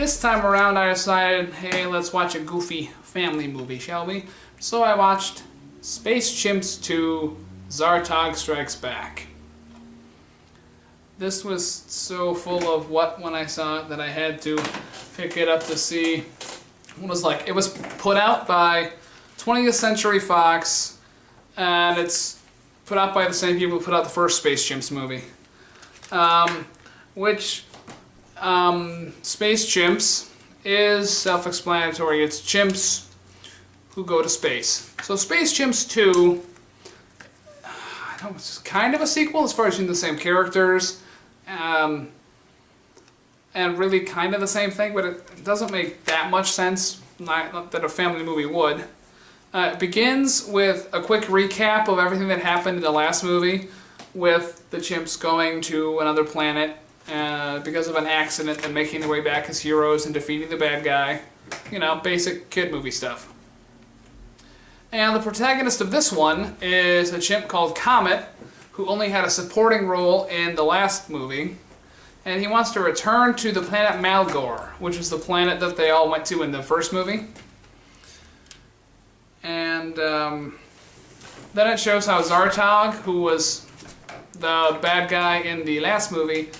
this time around I decided, hey, let's watch a goofy family movie, shall we? So I watched Space Chimps 2, Zartog Strikes Back. This was so full of what when I saw it that I had to pick it up to see. It was put out by 20th Century Fox, and it's put out by the same people who put out the first Space Chimps movie. Space Chimps is self-explanatory. It's chimps who go to space. So Space Chimps 2, it's kind of a sequel as far as using the same characters, and really kind of the same thing, but it doesn't make that much sense, not that a family movie would. It begins with a quick recap of everything that happened in the last movie, with the chimps going to another planet because of an accident and making their way back as heroes and defeating the bad guy. You know, basic kid movie stuff. And the protagonist of this one is a chimp called Comet, who only had a supporting role in the last movie. And he wants to return to the planet Malgore, which is the planet that they all went to in the first movie. And then it shows how Zartog, who was the bad guy in the last movie,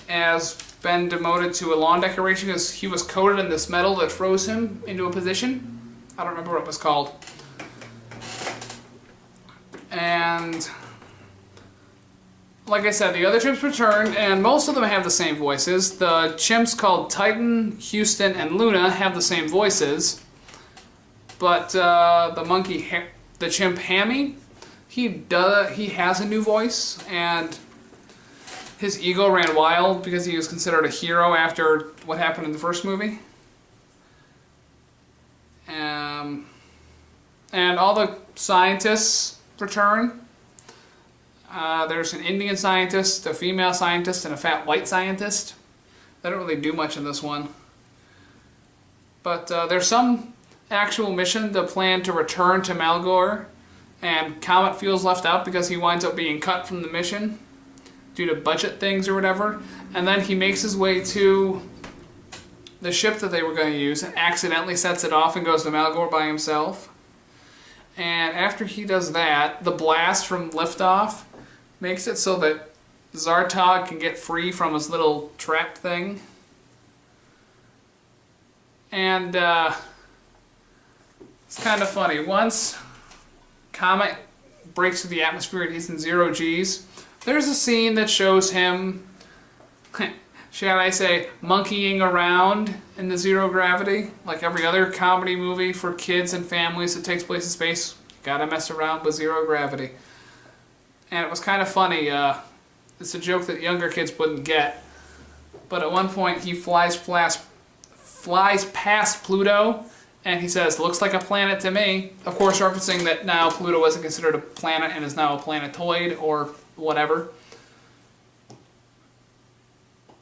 has been demoted to a lawn decoration because he was coated in this metal that froze him into a position. I don't remember what it was called. And like I said, the other chimps returned, and most of them have the same voices. The chimps called Titan, Houston, and Luna have the same voices. But the chimp Hammy, he has a new voice, and his ego ran wild because he was considered a hero after what happened in the first movie. And all the scientists return. There's an Indian scientist, a female scientist, and a fat white scientist. They don't really do much in this one. But there's some actual mission, the plan to return to Malgore, and Comet feels left out because he winds up being cut from the mission due to budget things or whatever. And then he makes his way to the ship that they were going to use and accidentally sets it off and goes to Malgore by himself. And after he does that, the blast from liftoff makes it so that Zartog can get free from his little trap thing. And it's kind of funny. Once Comet breaks through the atmosphere and he's in 0 Gs, there's a scene that shows him, shall I say, monkeying around in the zero gravity. Like every other comedy movie for kids and families that takes place in space, you gotta mess around with zero gravity. And it was kind of funny. It's a joke that younger kids wouldn't get. But at one point he flies past Pluto, and he says, "Looks like a planet to me." Of course, referencing that now Pluto wasn't considered a planet and is now a planetoid or whatever.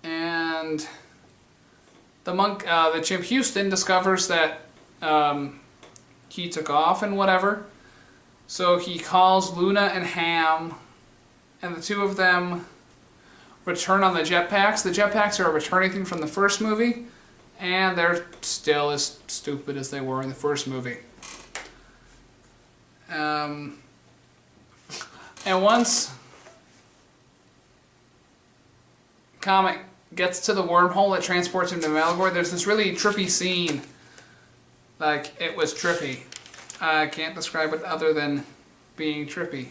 And the chimp Houston discovers that he took off and whatever. So he calls Luna and Ham, and the two of them return on the jetpacks. The jetpacks are a returning thing from the first movie, and they're still as stupid as they were in the first movie. And once Comet gets to the wormhole that transports him to Malgore, there's this really trippy scene. Like, it was trippy. I can't describe it other than being trippy.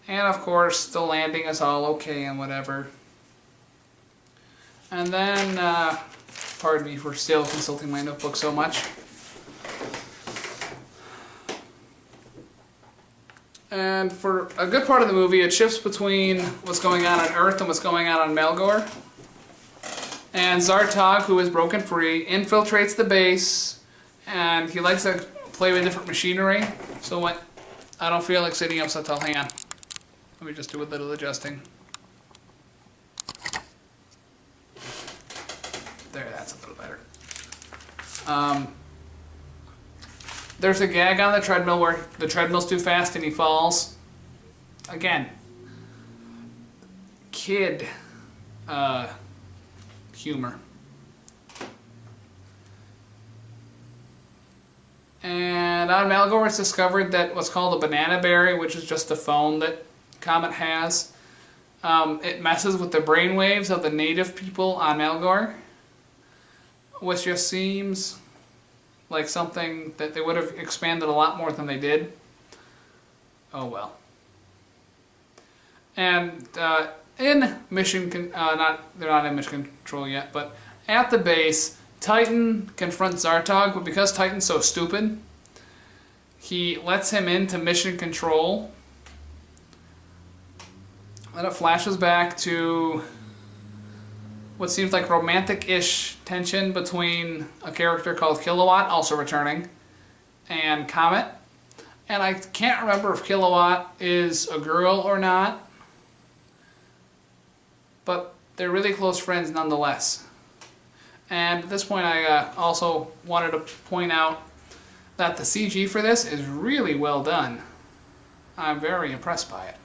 And of course, the landing is all okay and whatever. And then, pardon me for still consulting my notebook so much. And for a good part of the movie, it shifts between what's going on Earth and what's going on Malgore. And Zartog, who is broken free, infiltrates the base, and he likes to play with different machinery. So when I don't feel like sitting up, so I'll hang on. Let me just do a little adjusting. There, that's a little better. There's a gag on the treadmill where the treadmill's too fast and he falls. Again, kid humor. And on Malgore it's discovered that what's called a banana berry, which is just a phone that Comet has, it messes with the brainwaves of the native people on Malgore, which just seems like something that they would have expanded a lot more than they did. Oh well. And in mission, they're not in mission control yet, but at the base, Titan confronts Zartog, but because Titan's so stupid, he lets him into mission control. Then it flashes back to what seems like romantic-ish tension between a character called Kilowatt, also returning, and Comet. And I can't remember if Kilowatt is a girl or not, but they're really close friends nonetheless. And at this point I also wanted to point out that the CG for this is really well done. I'm very impressed by it.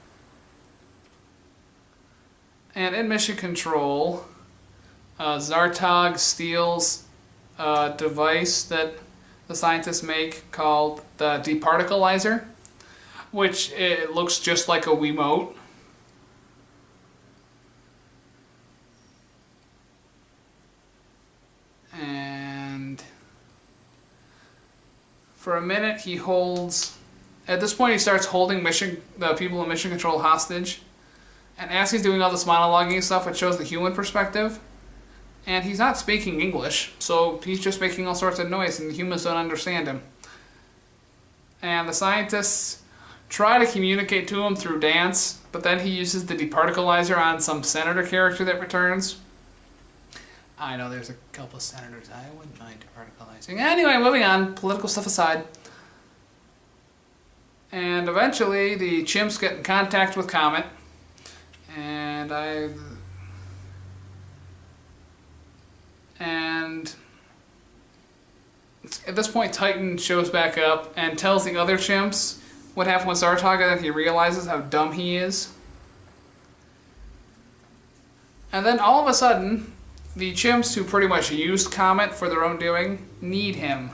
And in Mission Control, Zartog steals a device that the scientists make called the departicleizer, which it looks just like a Wiimote. And for a minute he holds, at this point he starts holding the people in Mission Control hostage. And as he's doing all this monologuing stuff, it shows the human perspective. And he's not speaking English, so he's just making all sorts of noise and the humans don't understand him. And the scientists try to communicate to him through dance, but then he uses the departicleizer on some senator character that returns. I know there's a couple of senators I wouldn't mind departicleizing. Anyway, moving on, political stuff aside. And eventually the chimps get in contact with Comet. And at this point Titan shows back up and tells the other chimps what happened with Zartog, and then he realizes how dumb he is. And then all of a sudden, the chimps who pretty much used Comet for their own doing need him.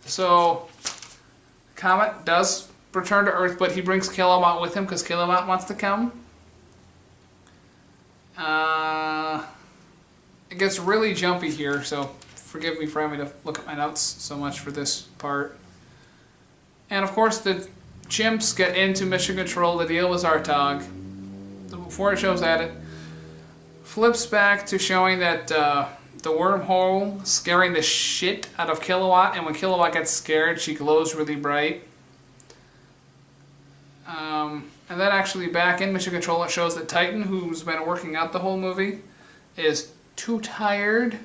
So Comet does return to Earth, but he brings Kilowatt with him because Kilowatt wants to come. It gets really jumpy here, so forgive me for having to look at my notes so much for this part. And of course the chimps get into mission control to deal with Zartog. Before it shows that, it flips back to showing that the wormhole scaring the shit out of Kilowatt, and when Kilowatt gets scared she glows really bright. And then actually back in mission control it shows that Titan, who's been working out the whole movie, is too tired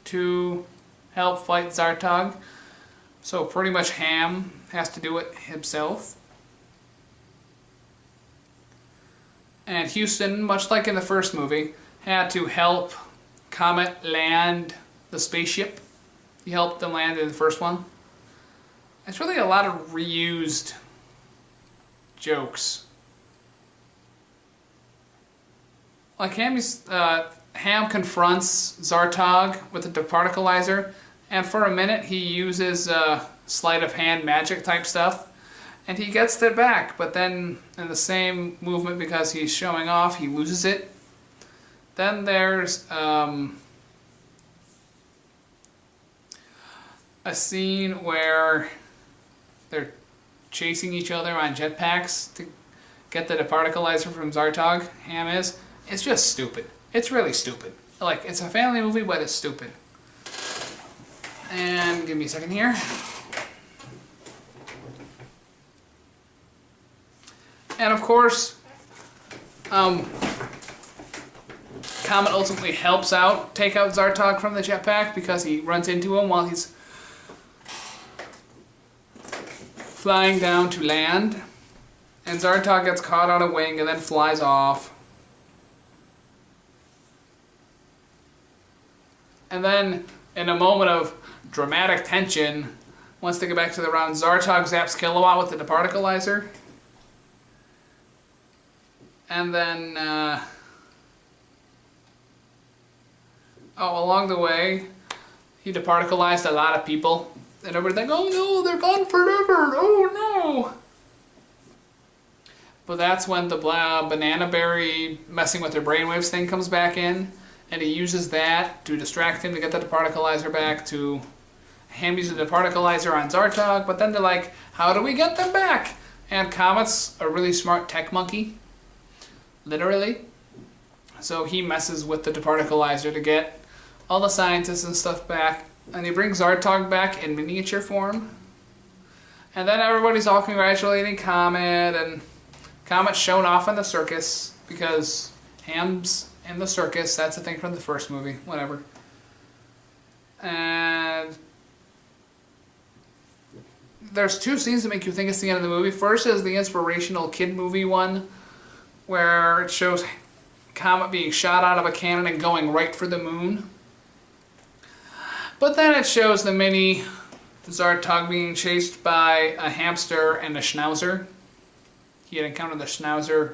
to help fight Zartog. So pretty much Ham has to do it himself. And Houston, much like in the first movie, had to help Comet land the spaceship. He helped them land in the first one. It's really a lot of reused jokes. Like Ham confronts Zartog with the departicleizer, and for a minute he uses sleight of hand magic type stuff, and he gets it back, but then in the same movement, because he's showing off, he loses it. Then there's a scene where they're chasing each other on jetpacks to get the departicleizer from Zartog. Ham is. It's just stupid. It's really stupid. Like, it's a family movie, but it's stupid. And give me a second here. And of course, Comet ultimately helps take out Zartog from the jetpack because he runs into him while he's flying down to land. And Zartog gets caught on a wing and then flies off. And then, in a moment of dramatic tension, once they get back to the round, Zartog zaps Kilowatt with the departicleizer. And then, along the way, He departicleized a lot of people. And everybody's like, oh no, they're gone forever. Oh no. But that's when the banana berry messing with their brainwaves thing comes back in. And he uses that to distract him to get the departicleizer back, to Ham uses the departicleizer on Zartog. But then they're like, how do we get them back? And Comet's a really smart tech monkey. Literally. So he messes with the departicleizer to get all the scientists and stuff back. And he brings Zartog back in miniature form. And then everybody's all congratulating Comet, and Comet's shown off in the circus because Ham's in the circus. That's a thing from the first movie. Whatever. And there's two scenes that make you think it's the end of the movie. First is the inspirational kid movie one, where it shows Comet being shot out of a cannon and going right for the moon. But then it shows the mini Zartog being chased by a hamster and a schnauzer. He had encountered the schnauzer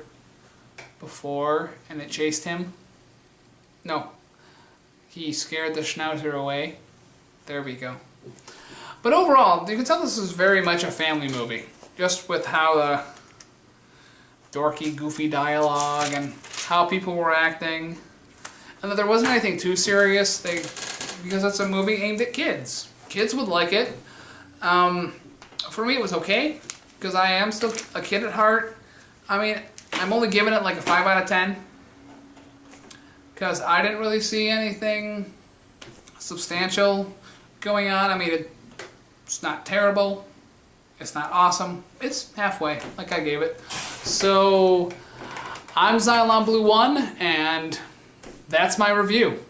before and it chased him. No, he scared the schnauzer away. There we go. But overall, you can tell this is very much a family movie. Just with how the dorky, goofy dialogue and how people were acting. And that there wasn't anything too serious. Because it's a movie aimed at kids. Kids would like it. For me, it was okay, because I am still a kid at heart. I mean, I'm only giving it like a 5 out of 10, because I didn't really see anything substantial going on. I mean, it's not terrible. It's not awesome. It's halfway, like I gave it. So, I'm Xylon Blue 1, and that's my review.